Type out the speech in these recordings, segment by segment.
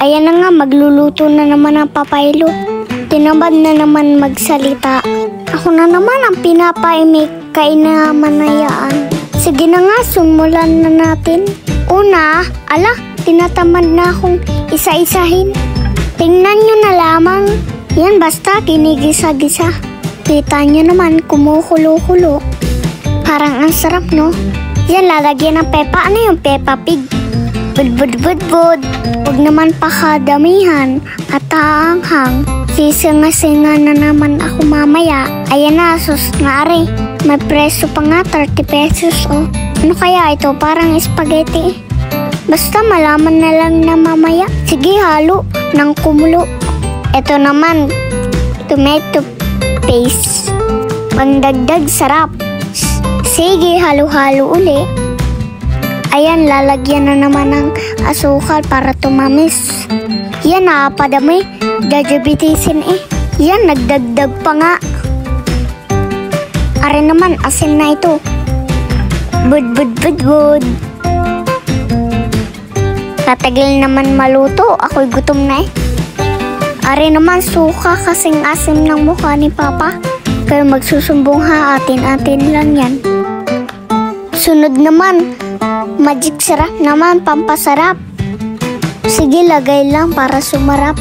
Ayan na nga, magluluto na naman ang papaylo. Tinamad na naman magsalita. Ako na naman ang pinapaimik kay na manayaan. Sige na nga, sumulan na natin. Una, tinatamad na akong isa-isahin. Tingnan nyo na lamang. Yan basta kinigisa-gisa. Kita nyo naman kumukulo-kulo. Parang ang sarap, no? Yan, lalagyan ng pepa. Ano yung Peppa Pig? Bud-bud-bud-bud. Huwag naman pakadamihan at haanghang. Sisinga-singa na naman ako mamaya. Ayan na, sus nga are. May preso pa nga, 30 pesos, oh. Ano kaya ito? Parang spaghetti. Basta malaman na lang na mamaya. Sige, halo ng kumulo. Ito naman, tomato paste. Pangdagdag sarap. Sige, halo-halo uli. Ayan, lalagyan na naman ng asukal para tumamis. Yan, nakapadami. Jajabitisin eh. Yan, nagdagdag pa nga. Are naman, asin na ito. Bud-bud-bud-bud. Tatagal naman maluto. Ako'y gutom na eh. Are naman, suka kasing asim ng mukha ni Papa. Kaya magsusumbong ha, atin-atin lang yan. Sunod naman, magic sarap naman, pampasarap. Sige, lagay lang para sumarap.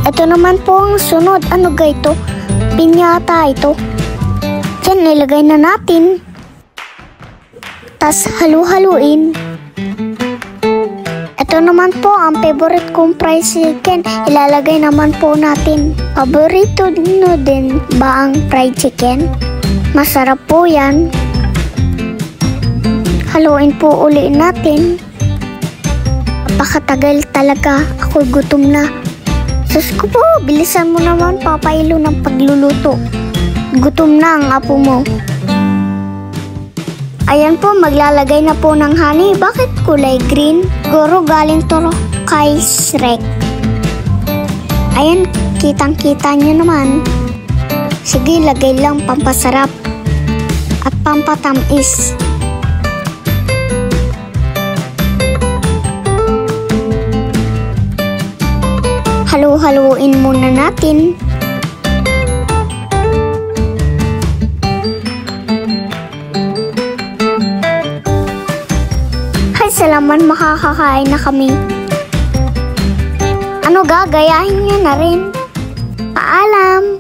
Ito naman po ang sunod. Ano ga ito? Pinyata ito. Diyan, ilagay na natin. Tas halu-haluin. Ito naman po ang favorite kong fried chicken. Ilalagay naman po natin. Paborito nyo din ba ang fried chicken? Masarap po yan. Haluin po uli natin. Napakatagal talaga. Ako'y gutom na. Sus ko po, bilisan mo naman papaylo ng pagluluto. Gutom na ang apo mo. Ayan po, maglalagay na po ng honey. Bakit kulay green? Goro galing to kay Shrek. Ayan, kitang-kita nyo naman. Sige, lagay lang pampasarap at pampatamis. Halu-haluin muna natin. Hay, salamat, makakakain na kami. Ano gagayahin nyo na rin? Paalam!